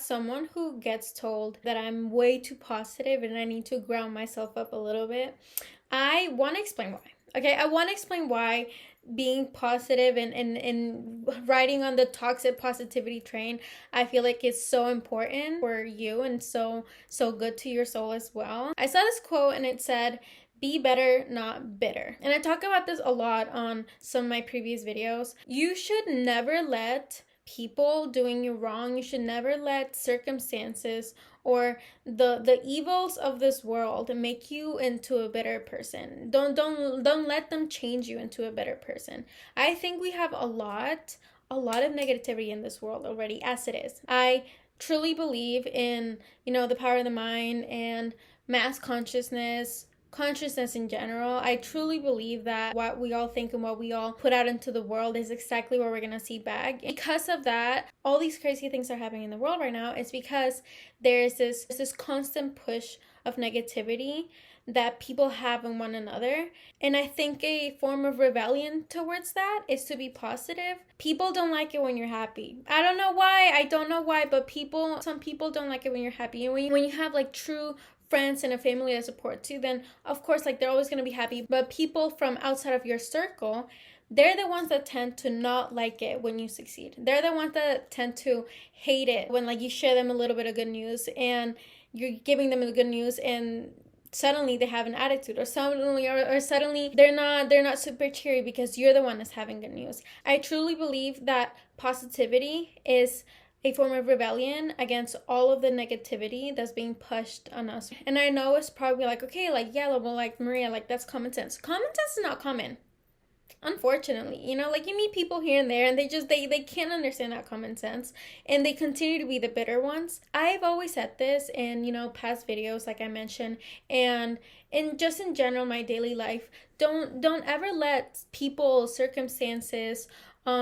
as someone who gets told that I'm way too positive and I need to ground myself up a little bit, I want to explain why. Okay, I want to explain why being positive and riding on the toxic positivity train, I feel like it's so important for you and so good to your soul as well. I saw this quote and it said, be better, not bitter. And I talk about this a lot on some of my previous videos. You should never let people doing you wrong, you should never let circumstances or the evils of this world make you into a better person. Don't let them change you into a better person. I think we have a lot of negativity in this world already as it is. I truly believe in, the power of the mind and mass consciousness in general. I truly believe that what we all think and what we all put out into the world is exactly what we're gonna see back. Because of that, all these crazy things are happening in the world right now. It's because there's this constant push of negativity that people have in one another. And I think a form of rebellion towards that is to be positive. People don't like it when you're happy. I don't know why, but some people don't like it when you're happy. And when you have like true friends and a family that supports you, then of course like they're always going to be happy. But people from outside of your circle, they're the ones that tend to not like it when you succeed. They're the ones that tend to hate it when like you share them a little bit of good news and you're giving them the good news and suddenly they have an attitude, or suddenly they're not super cheery because you're the one that's having good news. I truly believe that positivity is a form of rebellion against all of the negativity that's being pushed on us. And I know it's probably like, okay, like, yeah, well, like, Maria, like, that's common sense. Common sense is not common, unfortunately. Like, you meet people here and there and they can't understand that common sense and they continue to be the bitter ones. I've always said this in, past videos, like I mentioned, and just in general, my daily life, don't ever let people, circumstances,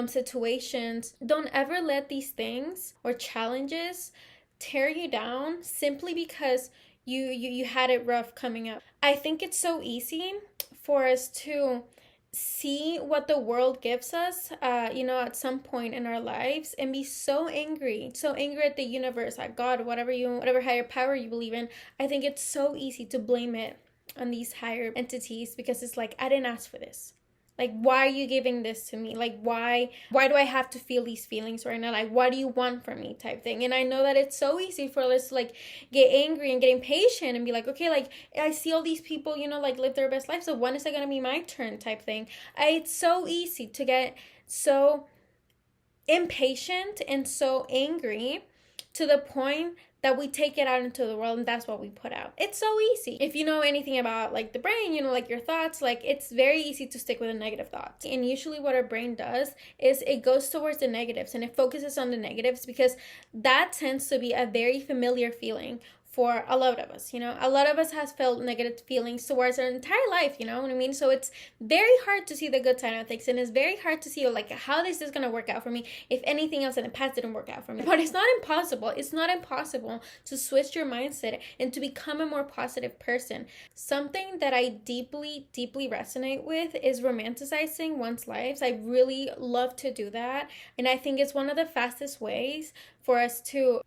situations, don't ever let these things or challenges tear you down simply because you had it rough coming up. I think it's so easy for us to see what the world gives us, at some point in our lives and be so angry at the universe, at God, whatever higher power you believe in. I think it's so easy to blame it on these higher entities because it's like, I didn't ask for this. Like, why are you giving this to me? Like, why do I have to feel these feelings right now? Like, what do you want from me type thing? And I know that it's so easy for us to, like, get angry and get impatient and be like, okay, like, I see all these people, like, live their best life. So when is it going to be my turn type thing? It's so easy to get so impatient and so angry to the point that we take it out into the world and that's what we put out. It's so easy. If you know anything about like the brain, like your thoughts, like it's very easy to stick with the negative thoughts. And usually what our brain does is it goes towards the negatives and it focuses on the negatives because that tends to be a very familiar feeling for a lot of us. A lot of us has felt negative feelings towards our entire life, you know what I mean? So it's very hard to see the good side of things, and it's very hard to see like how this is gonna work out for me if anything else in the past didn't work out for me. But it's not impossible. It's not impossible to switch your mindset and to become a more positive person. Something that I deeply resonate with is romanticizing one's lives. I really love to do that, and I think it's one of the fastest ways for us to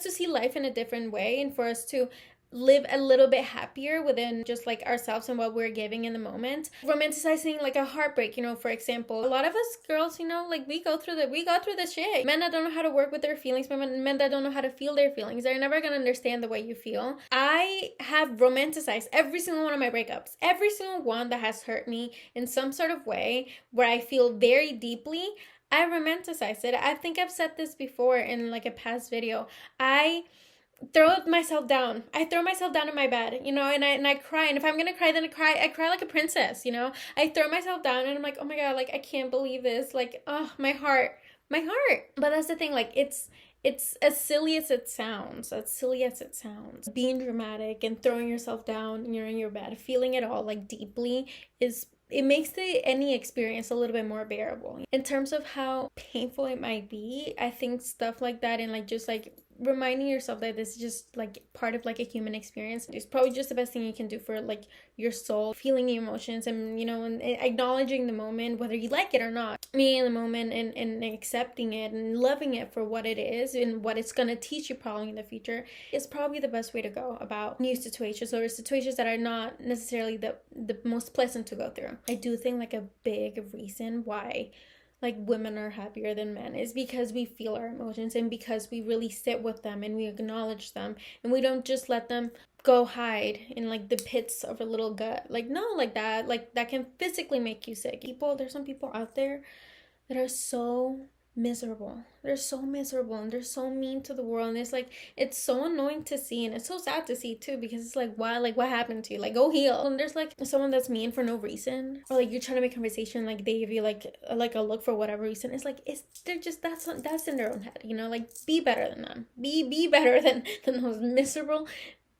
see life in a different way and for us to live a little bit happier within just like ourselves and what we're giving in the moment. Romanticizing like a heartbreak, for example, a lot of us girls, like we go through the shit. Men that don't know how to work with their feelings, men that don't know how to feel their feelings, they're never gonna understand the way you feel. I have romanticized every single one of my breakups, every single one that has hurt me in some sort of way where I feel very deeply. I romanticize it. I think I've said this before in like a past video. I throw myself down. I throw myself down in my bed, and I cry. And if I'm gonna cry, then I cry like a princess, I throw myself down and I'm like, oh my God, like I can't believe this. Like, oh, my heart. But that's the thing, like it's as silly as it sounds, being dramatic and throwing yourself down, in your bed, feeling it all like deeply it makes any experience a little bit more bearable. In terms of how painful it might be, I think stuff like that and like just like reminding yourself that this is just like part of like a human experience. It's probably just the best thing you can do for like your soul, feeling the emotions, and and acknowledging the moment, whether you like it or not. Being in the moment and accepting it and loving it for what it is and what it's gonna teach you probably in the future is probably the best way to go about new situations, or situations that are not necessarily the most pleasant to go through. I do think like a big reason why like women are happier than men is because we feel our emotions, and because we really sit with them and we acknowledge them, and we don't just let them go hide in like the pits of a little gut. Like, no, like that can physically make you sick. There's some people out there that are so miserable. They're so miserable and they're so mean to the world, and it's so annoying to see, and it's so sad to see too, because it's like, why? Like, what happened to you? Like, go heal. And there's like someone that's mean for no reason, or like you're trying to make conversation, like they give you like a look for whatever reason. It's like, they're just, that's in their own head, like, be better than them. Be better than those miserable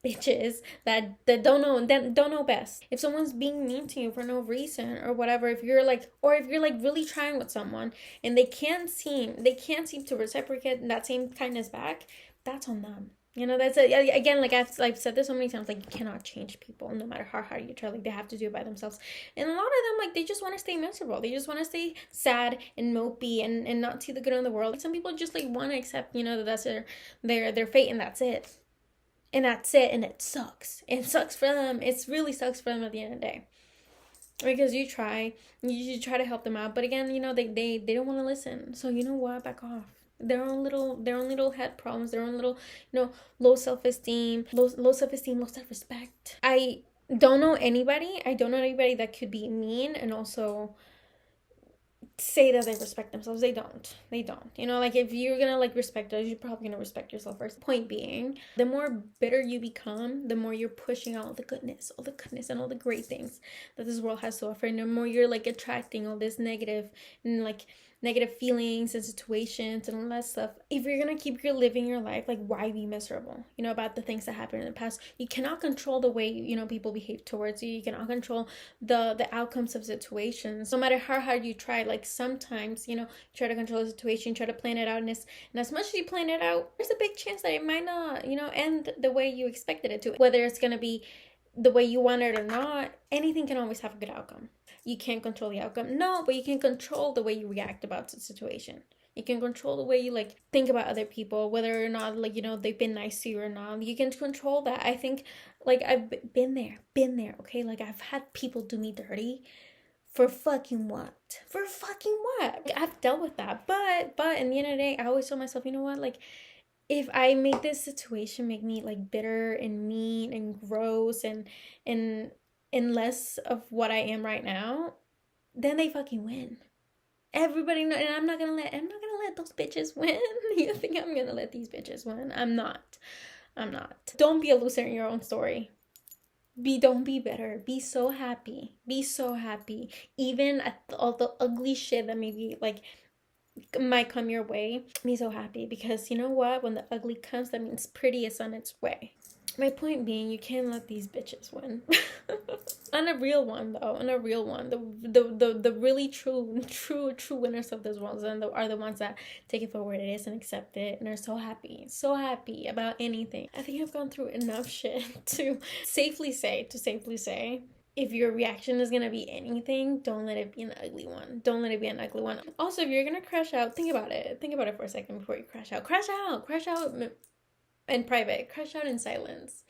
bitches that don't know best. If someone's being mean to you for no reason or whatever, if you're like really trying with someone and they can't seem to reciprocate that same kindness back, that's on them. That's it. Again, like I've said this so many times, like, you cannot change people no matter how hard you try. Like, they have to do it by themselves. And a lot of them, like, they just want to stay miserable. They just want to stay sad and mopey and not see the good in the world. Like, some people just like want to accept, that that's their fate, and that's it. And that's it, and it sucks. It sucks for them. It really sucks for them at the end of the day. Because you try to help them out, but again, they don't want to listen. So you know what? Back off. Their own little head problems, their own little, low self-esteem, low self-respect. I don't know anybody that could be mean and also say that they respect themselves. They don't. Like, if you're gonna like respect others, you're probably gonna respect yourself first. Point being, the more bitter you become, the more you're pushing out all the goodness and all the great things that this world has to offer, and the more you're like attracting all this negative and like negative feelings and situations and all that stuff. If you're gonna keep living your life, like, why be miserable about the things that happened in the past? You cannot control the way people behave towards you. You cannot control the outcomes of situations, no matter how hard you try. Like, sometimes you try to control the situation, try to plan it out, and as much as you plan it out, there's a big chance that it might not end the way you expected it to. Whether it's gonna be the way you want it or not, anything can always have a good outcome. You can't control the outcome, no, but you can control the way you react about the situation. You can control the way you like think about other people, whether or not like they've been nice to you or not. You can control that. I think, like, I've been there, okay? Like, I've had people do me dirty for fucking what? Like, I've dealt with that, but in the end of the day, I always tell myself, you know what, like, if I make this situation make me like bitter and mean and gross and less of what I am right now, then they fucking win. Everybody know, and I'm not gonna let those bitches win. You think I'm gonna let these bitches win? I'm not. Don't be a loser in your own story. Don't be bitter. Be so happy. Even at all the ugly shit that maybe like might come your way. Be so happy, because you know what? When the ugly comes, that means pretty is on its way. My point being, you can't let these bitches win. On a real one, though. The really true winners of this world are the ones that take it for what it is and accept it, and are so happy about anything. I think I've gone through enough shit to safely say, if your reaction is gonna be anything, don't let it be an ugly one. Also, if you're gonna crash out, think about it for a second before you crash out. Crash out in private. Crash out in silence.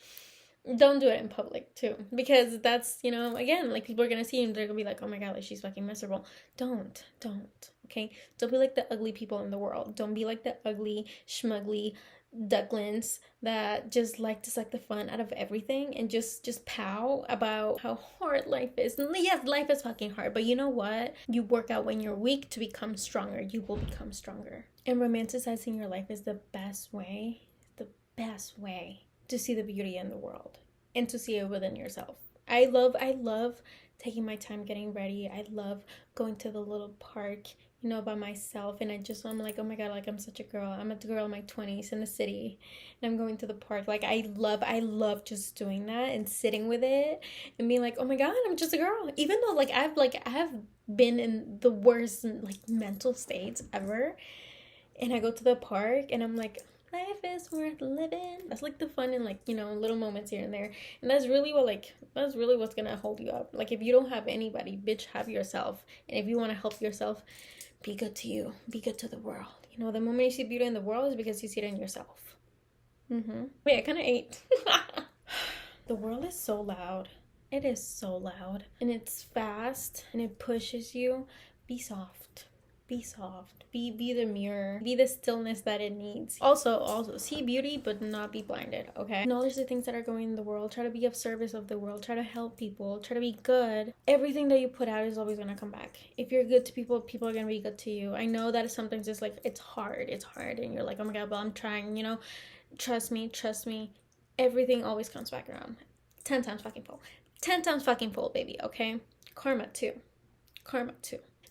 Don't do it in public too, because that's, again, like, people are gonna see you and they're gonna be like, oh my god, like, she's fucking miserable. Don't, okay? Don't be like the ugly people in the world. Don't be like the ugly, schmugly ducklings that just like to suck the fun out of everything and just pow about how hard life is. And yes, life is fucking hard, but you know what? You work out when you're weak to become stronger. You will become stronger. And romanticizing your life is the best way to see the beauty in the world and to see it within yourself. I love taking my time getting ready. I love going to the little park, by myself, and I'm like, oh my god, like, I'm such a girl. I'm a girl in my 20s in the city, and I'm going to the park. Like, I love just doing that and sitting with it and being like, oh my god, I'm just a girl. Even though I have been in the worst like mental states ever, and I go to the park and I'm like, Life is worth living. That's like the fun and, like, you know, little moments here and there. And that's really what, like, that's really what's gonna hold you up. Like, if you don't have anybody, bitch, have yourself. And if you want to help yourself, be good to you. Be good to the world. You know, the moment you see beauty in the world is because you see it in yourself. Wait, I kind of ate. The world is so loud. It is so loud. And it's fast. And it pushes you. Be soft. Be soft. Be the mirror. Be the stillness that it needs. Also, see beauty, but not be blinded, okay? Acknowledge the things that are going in the world. Try to be of service of the world. Try to help people. Try to be good. Everything that you put out is always gonna come back. If you're good to people, people are gonna be good to you. I know that sometimes it's like, it's hard. And you're like, oh my God, but I'm trying, you know? Trust me. Everything always comes back around. 10 times fucking full. 10 times fucking full, baby, okay? Karma too.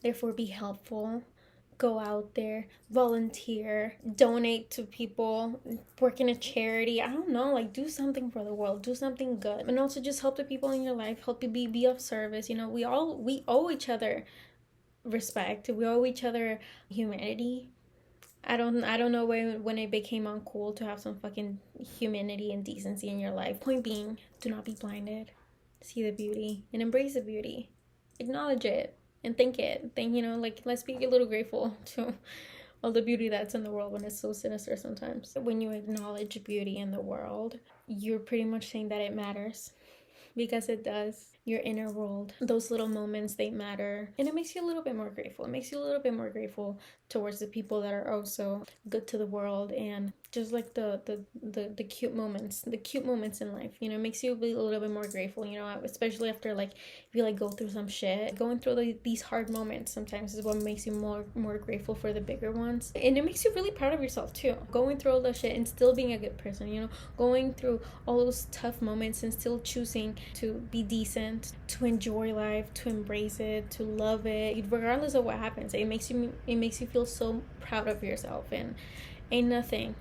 Therefore, be helpful. Go out there, volunteer, donate to people, work in a charity. I don't know, like, do something for the world, do something good. And also just help the people in your life, help you be of service. You know, we owe each other respect. We owe each other humanity. I don't know when it became uncool to have some fucking humanity and decency in your life. Point being, do not be blinded. See the beauty and embrace the beauty. Acknowledge it and thank it. You know, like, let's be a little grateful to all the beauty that's in the world when it's so sinister sometimes. When you acknowledge beauty in the world, you're pretty much saying that it matters. Because it does. Your inner world, those little moments, they matter. And it makes you a little bit more grateful. It makes you a little bit more grateful towards the people that are also good to the world, and just like the cute moments, in life. You know, it makes you be a little bit more grateful, you know, especially after, like, if you, like, go through some shit. Going through these hard moments sometimes is what makes you more grateful for the bigger ones. And it makes you really proud of yourself too. Going through all that shit and still being a good person, you know, going through all those tough moments and still choosing to be decent, to enjoy life, to embrace it, to love it, regardless of what happens. It makes you feel so proud of yourself. And ain't nothing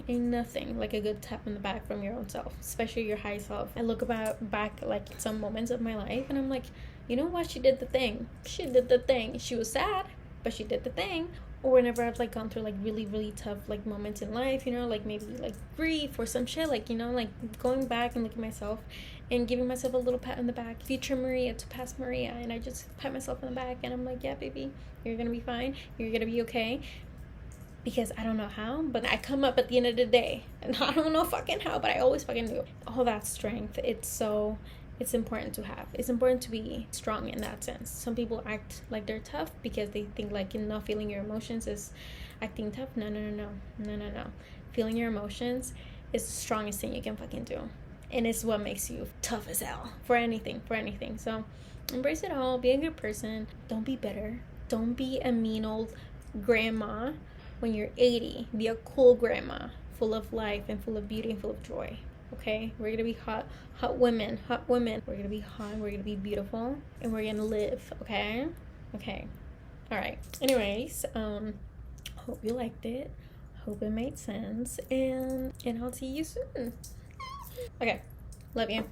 like a good tap on the back from your own self, especially your high self. I look back like some moments of my life, and I'm like, you know what, she did the thing. She was sad, but she did the thing. Or whenever I've, like, gone through, like, really tough, like, moments in life, you know, like, maybe, like, grief or some shit, like, you know, like, going back and looking at myself and giving myself a little pat on the back. Future Maria to past Maria. And I just pat myself on the back, and I'm like, yeah, baby, you're gonna be fine. You're gonna be okay. Because I don't know how, but I come up at the end of the day. And I don't know fucking how, but I always fucking do. All that strength, it's important to have. It's important to be strong in that sense. Some people act like they're tough because they think, like, not feeling your emotions is acting tough. No. Feeling your emotions is the strongest thing you can fucking do. And it's what makes you tough as hell for anything. So embrace it all. Be a good person. Don't be bitter. Don't be a mean old grandma when you're 80. Be a cool grandma, full of life and full of beauty and full of joy. Okay, we're gonna be hot women. We're gonna be hot, we're gonna be beautiful, and we're gonna live. Okay, all right. Anyways, hope you liked it. Hope it made sense, and I'll see you soon. Okay, love you.